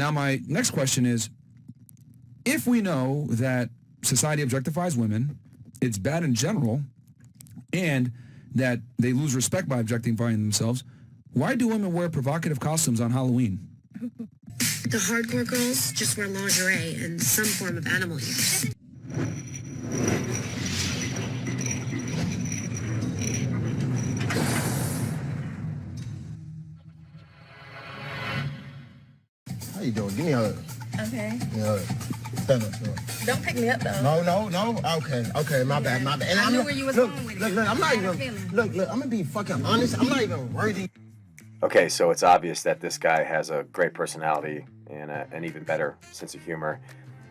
Now, my next question is, if we know that society objectifies women, it's bad in general, and that they lose respect by objectifying themselves, why do women wear provocative costumes on Halloween? The hardcore girls just wear lingerie and some form of animal use. How you doing? Give me a hug. Okay. Give me a hug. Stand up. Don't pick me up, though. No. Okay, my bad. And I knew where you was going with it. Look, I'm not even, look, I'm gonna be fucking honest. I'm not even worthy. Okay, so it's obvious that this guy has a great personality and an even better sense of humor.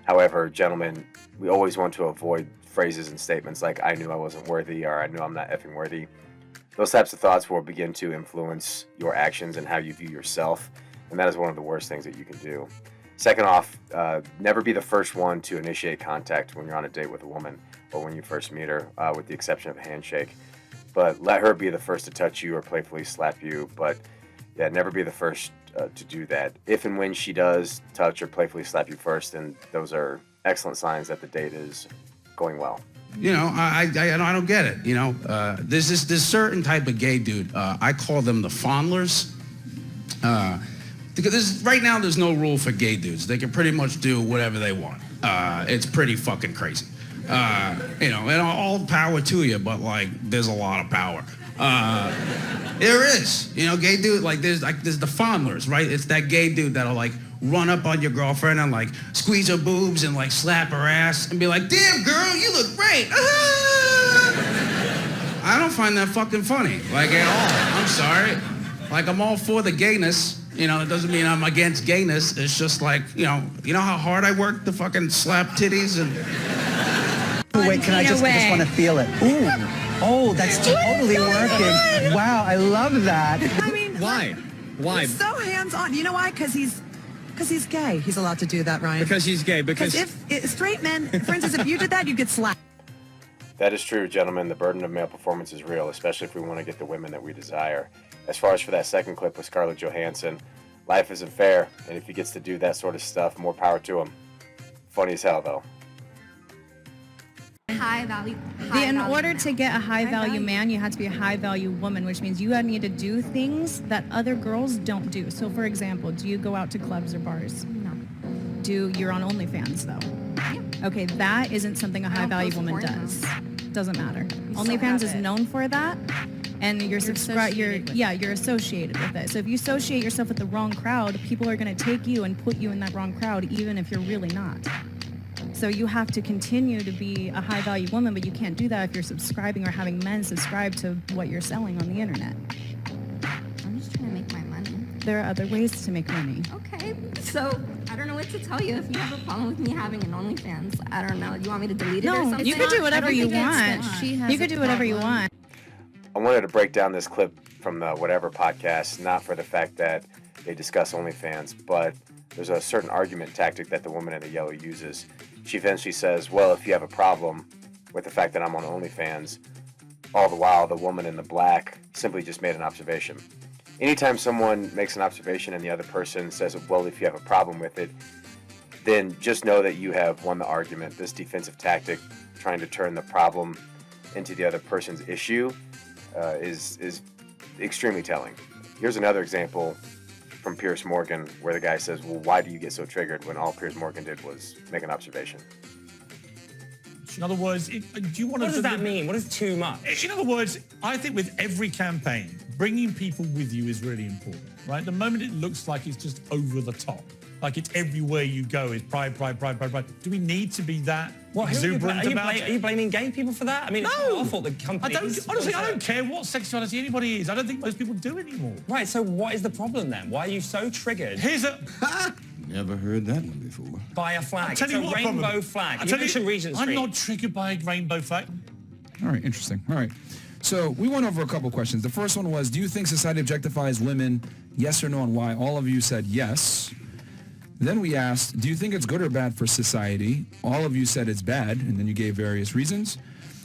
However, gentlemen, we always want to avoid phrases and statements like, I knew I wasn't worthy, or I knew I'm not effing worthy. Those types of thoughts will begin to influence your actions and how you view yourself, and that is one of the worst things that you can do. Second off, never be the first one to initiate contact when you're on a date with a woman or when you first meet her, with the exception of a handshake. But let her be the first to touch you or playfully slap you, but yeah, never be the first to do that. If and when she does touch or playfully slap you first, then those are excellent signs that the date is going well. You know, I don't get it. You know, there's this certain type of gay dude. I call them the fondlers. Because right now there's no rule for gay dudes. They can pretty much do whatever they want. It's pretty fucking crazy. You know, and all power to you, but like there's a lot of power. There is, you know, gay dude, like there's the fondlers, right? It's that gay dude that'll like run up on your girlfriend and like squeeze her boobs and like slap her ass and be like, damn girl, you look great. I don't find that fucking funny, like at all. I'm sorry. Like I'm all for the gayness. You know, it doesn't mean I'm against gayness. It's just like, you know how hard I work to fucking slap titties and... Wait, I just want to feel it. Ooh. Oh, that's totally working. Wow, I love that. I mean, why? He's so hands-on. You know why? Because he's gay. He's allowed to do that, Ryan. Because he's gay. Because if straight men, for instance, if you did that, you'd get slapped. That is true, gentlemen. The burden of male performance is real, especially if we want to get the women that we desire. As far as for that second clip with Scarlett Johansson, life isn't fair, and if he gets to do that sort of stuff, more power to him. Funny as hell, though. In order to get a high-value man, you have to be a high-value woman, which means you need to do things that other girls don't do. So, for example, do you go out to clubs or bars? No. You're on OnlyFans, though? Yeah. Okay, that isn't something a high-value woman does. Doesn't matter. OnlyFans is known for that. And you're associated with it. So if you associate yourself with the wrong crowd, people are going to take you and put you in that wrong crowd, even if you're really not. So you have to continue to be a high-value woman, but you can't do that if you're subscribing or having men subscribe to what you're selling on the internet. I'm just trying to make my money. There are other ways to make money. Okay, so I don't know what to tell you. If you have a problem with me having an OnlyFans, I don't know. You want me to delete it or something? You could do whatever you want. You could do whatever you want. I wanted to break down this clip from the Whatever podcast, not for the fact that they discuss OnlyFans, but there's a certain argument tactic that the woman in the yellow uses. She eventually says, well, if you have a problem with the fact that I'm on OnlyFans, all the while the woman in the black simply just made an observation. Anytime someone makes an observation and the other person says, well, if you have a problem with it, then just know that you have won the argument. This defensive tactic, trying to turn the problem into the other person's issue, is extremely telling. Here's another example from Piers Morgan where the guy says, well, why do you get so triggered, when all Piers Morgan did was make an observation? In other words, do you want to... What does that mean? What is too much? In other words, I think with every campaign, bringing people with you is really important, right? The moment it looks like it's just over the top, like it's everywhere you go is pride. Do we need to be that exuberant about it? Are you blaming gay people for that? I mean, no. I thought the company... Honestly, I don't care what sexuality anybody is. I don't think most people do anymore. Right, so what is the problem then? Why are you so triggered? Here's a... Never heard that one before. By a flag. It's a rainbow flag. You mentioned Regent Street. I'm not triggered by a rainbow flag. All right, interesting. All right. So we went over a couple questions. The first one was, do you think society objectifies women? Yes or no, and why? All of you said yes. Then we asked, do you think it's good or bad for society? All of you said it's bad, and then you gave various reasons.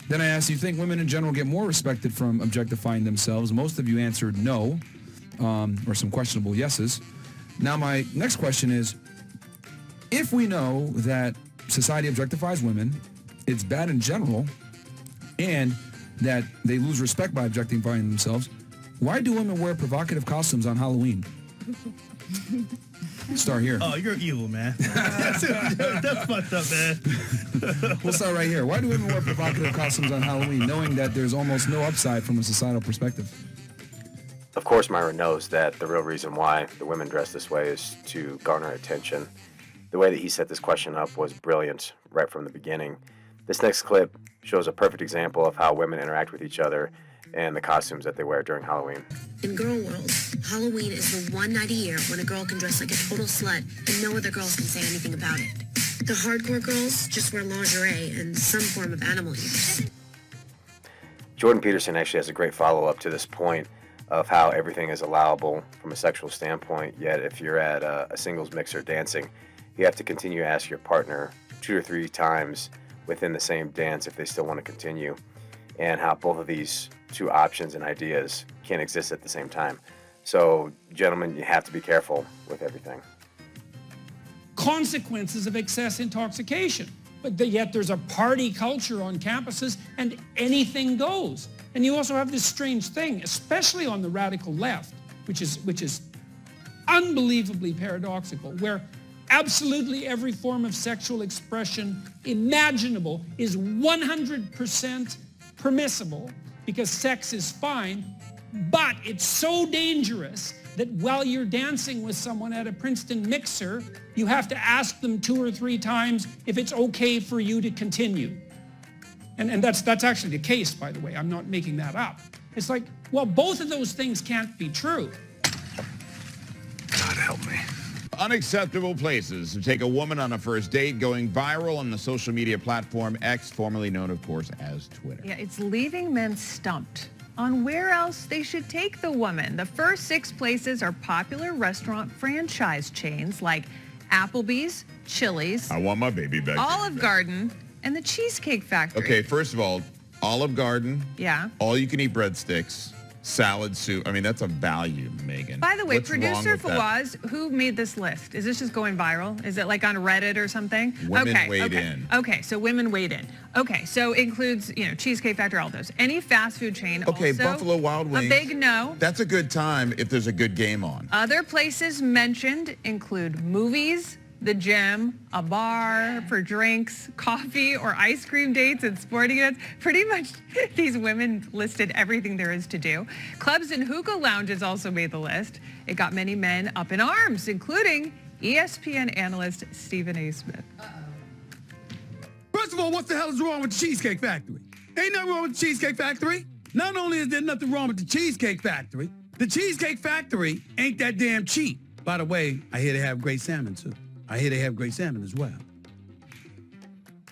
Then I asked, do you think women in general get more respected from objectifying themselves? Most of you answered no, or some questionable yeses. Now my next question is, if we know that society objectifies women, it's bad in general, and that they lose respect by objectifying themselves, why do women wear provocative costumes on Halloween? Start here. Oh, you're evil, man. That's fucked up, man. We'll start right here. Why do women wear provocative costumes on Halloween, knowing that there's almost no upside from a societal perspective? Of course, Myron knows that the real reason why the women dress this way is to garner attention. The way that he set this question up was brilliant right from the beginning. This next clip shows a perfect example of how women interact with each other and the costumes that they wear during Halloween. In girl world, Halloween is the one night a year when a girl can dress like a total slut and no other girls can say anything about it. The hardcore girls just wear lingerie and some form of animal use. Jordan Peterson actually has a great follow-up to this point of how everything is allowable from a sexual standpoint, yet if you're at a singles mixer dancing, you have to continue to ask your partner 2 or 3 times within the same dance if they still want to continue, and how both of these 2 options and ideas can't exist at the same time. So, gentlemen, you have to be careful with everything. Consequences of excess intoxication. But yet there's a party culture on campuses and anything goes. And you also have this strange thing, especially on the radical left, which is unbelievably paradoxical, where absolutely every form of sexual expression imaginable is 100% permissible because sex is fine, but it's so dangerous that while you're dancing with someone at a Princeton mixer, you have to ask them 2 or 3 times if it's okay for you to continue. And that's actually the case, by the way. I'm not making that up. It's like, well, both of those things can't be true. God help me. Unacceptable places to take a woman on a first date going viral on the social media platform X, formerly known, of course, as Twitter. Yeah, it's leaving men stumped on where else they should take the woman. The first 6 places are popular restaurant franchise chains like Applebee's, Chili's, I want my baby back. Olive Garden, and the Cheesecake Factory. Okay, first of all, Olive Garden, Yeah. all you can eat breadsticks, salad soup. I mean, that's a value, Megan. By the way, What's wrong producer with that? Fawaz, who made this list? Is this just going viral? Is it like on Reddit or something? Women weighed in. Okay, so women weighed in. Okay, so includes, Cheesecake Factory, all those. Any fast food chain Okay, also, Buffalo Wild Wings. A big no. That's a good time if there's a good game on. Other places mentioned include movies, the gym, a bar for drinks, coffee or ice cream dates and sporting events. Pretty much these women listed everything there is to do. Clubs and hookah lounges also made the list. It got many men up in arms, including ESPN analyst Stephen A. Smith. First of all, what the hell is wrong with the Cheesecake Factory? Ain't nothing wrong with the Cheesecake Factory. Not only is there nothing wrong with the Cheesecake Factory, the Cheesecake Factory ain't that damn cheap. By the way, I hear they have great salmon, too. I hear they have great salmon as well.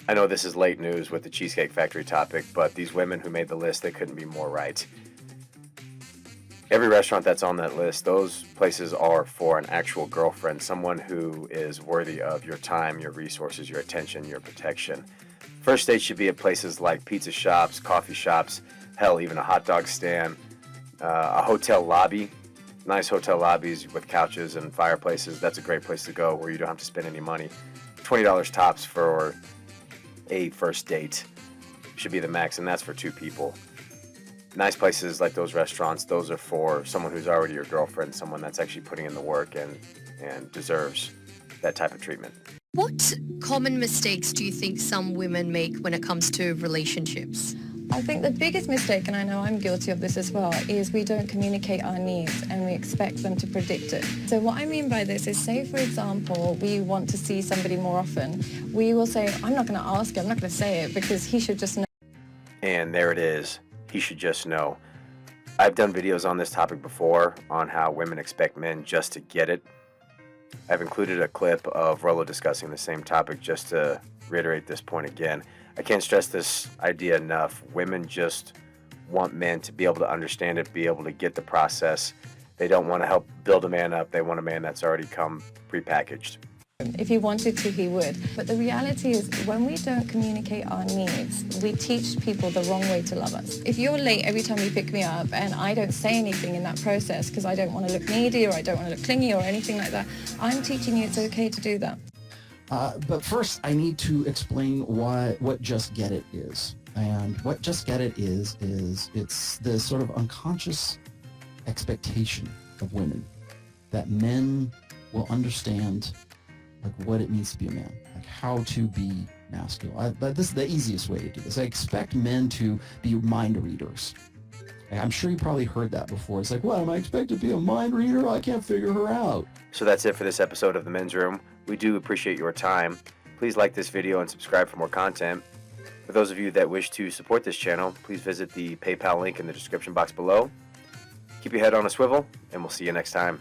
I know this is late news with the Cheesecake Factory topic, but these women who made the list, they couldn't be more right. Every restaurant that's on that list, those places are for an actual girlfriend, someone who is worthy of your time, your resources, your attention, your protection. First date should be at places like pizza shops, coffee shops, hell, even a hot dog stand, a hotel lobby. Nice hotel lobbies with couches and fireplaces. That's a great place to go where you don't have to spend any money. $20 tops for a first date should be the max, and that's for 2 people. Nice places like those restaurants, those are for someone who's already your girlfriend, someone that's actually putting in the work and deserves that type of treatment. What common mistakes do you think some women make when it comes to relationships? I think the biggest mistake, and I know I'm guilty of this as well, is we don't communicate our needs and we expect them to predict it. So what I mean by this is, say, for example, we want to see somebody more often. We will say, I'm not going to ask him, I'm not going to say it because he should just know. And there it is. He should just know. I've done videos on this topic before on how women expect men just to get it. I've included a clip of Rollo discussing the same topic just to reiterate this point again. I can't stress this idea enough. Women just want men to be able to understand it, be able to get the process. They don't want to help build a man up. They want a man that's already come prepackaged. If he wanted to, he would. But the reality is, when we don't communicate our needs, we teach people the wrong way to love us. If you're late every time you pick me up and I don't say anything in that process because I don't want to look needy or I don't want to look clingy or anything like that, I'm teaching you it's okay to do that. But first, I need to explain what Just Get It is. And what Just Get It is it's the sort of unconscious expectation of women that men will understand like what it means to be a man, like how to be masculine. But this is the easiest way to do this. I expect men to be mind readers. I'm sure you probably heard that before. It's like, what, am I expected to be a mind reader? I can't figure her out. So that's it for this episode of The Men's Room. We do appreciate your time. Please like this video and subscribe for more content. For those of you that wish to support this channel, please visit the PayPal link in the description box below. Keep your head on a swivel, and we'll see you next time.